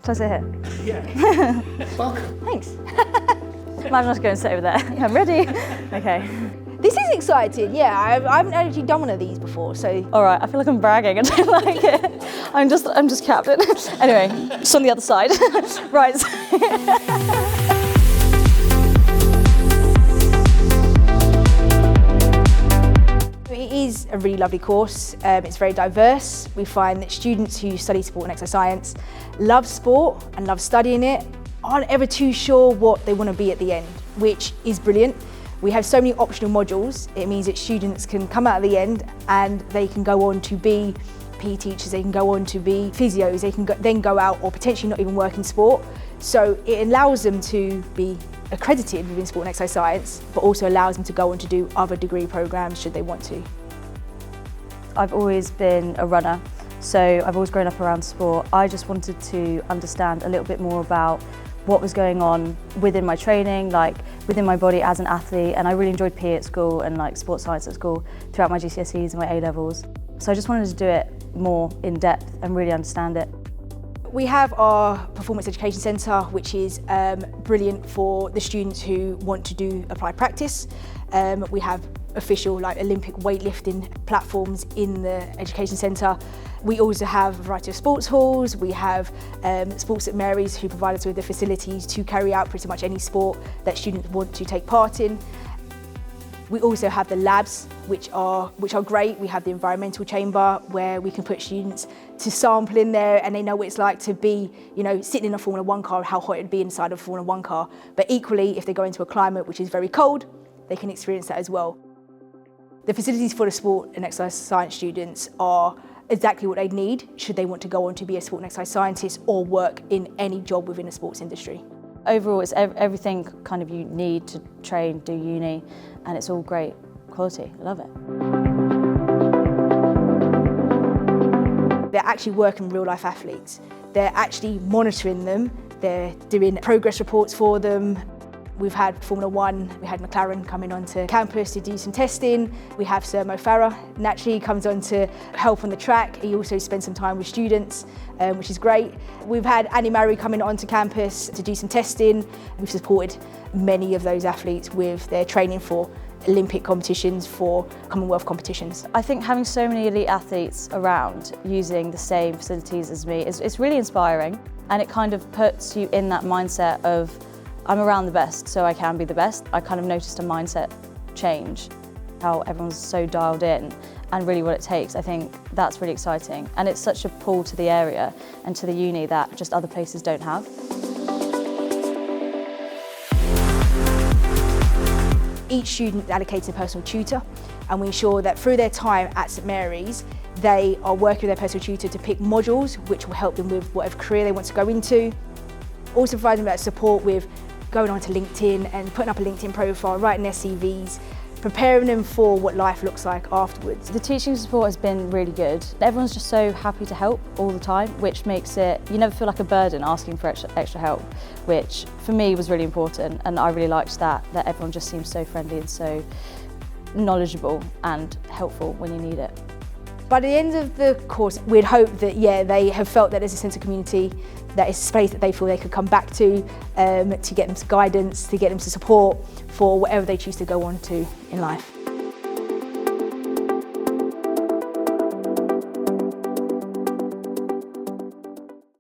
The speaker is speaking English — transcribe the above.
Shall I sit here? Yeah. Welcome. Thanks. Imagine I was going to sit over there. I'm ready. Okay. This is exciting, yeah. I haven't actually done one of these before, so. All right, I feel like I'm bragging. I don't like it. I'm just captain. Anyway, just on the other side. Right. It is a really lovely course. It's very diverse. We find that students who study sport and exercise science love sport and love studying it, aren't ever too sure what they want to be at the end, which is brilliant. We have so many optional modules. It means that students can come out at the end and they can go on to be PE teachers, they can go on to be physios, they can then go out or potentially not even work in sport. So it allows them to be accredited within sport and exercise science, but also allows them to go on to do other degree programs should they want to. I've always been a runner, so I've always grown up around sport. I just wanted to understand a little bit more about what was going on within my training, like within my body as an athlete, and I really enjoyed PE at school and like sports science at school throughout my GCSEs and my A-levels. So I just wanted to do it more in depth and really understand it. We have our Performance Education Centre, which is brilliant for the students who want to do applied practice. We have official like Olympic weightlifting platforms in the Education Centre. We also have a variety of sports halls. We have Sports at Mary's who provide us with the facilities to carry out pretty much any sport that students want to take part in. We also have the labs, which are great. We have the environmental chamber where we can put students to sample in there and they know what it's like to be, sitting in a Formula 1 car, how hot it'd be inside of a Formula 1 car. But equally, if they go into a climate which is very cold, they can experience that as well. The facilities for the sport and exercise science students are exactly what they need should they want to go on to be a sport and exercise scientist or work in any job within the sports industry. Overall, it's everything kind of you need to train, do uni, and it's all great quality. I love it. They're actually working with real life athletes. They're actually monitoring them. They're doing progress reports for them. We've had Formula 1, we had McLaren coming onto campus to do some testing. We have Sir Mo Farah, naturally comes on to help on the track. He also spends some time with students, which is great. We've had Annie Murray coming onto campus to do some testing. We've supported many of those athletes with their training for Olympic competitions, for Commonwealth competitions. I think having so many elite athletes around using the same facilities as me is really inspiring, and it kind of puts you in that mindset of I'm around the best, so I can be the best. I kind of noticed a mindset change, how everyone's so dialed in and really what it takes. I think that's really exciting. And it's such a pull to the area and to the uni that just other places don't have. Each student allocates a personal tutor, and we ensure that through their time at St Mary's, they are working with their personal tutor to pick modules which will help them with whatever career they want to go into. Also providing that support with going onto LinkedIn and putting up a LinkedIn profile, writing their CVs, preparing them for what life looks like afterwards. The teaching support has been really good. Everyone's just so happy to help all the time, which makes it, you never feel like a burden asking for extra help, which for me was really important, and I really liked that everyone just seems so friendly and so knowledgeable and helpful when you need it. By the end of the course, we'd hope that, they have felt that there's a sense of community, that is a space that they feel they could come back to get them some guidance, to get them some support for whatever they choose to go on to in life.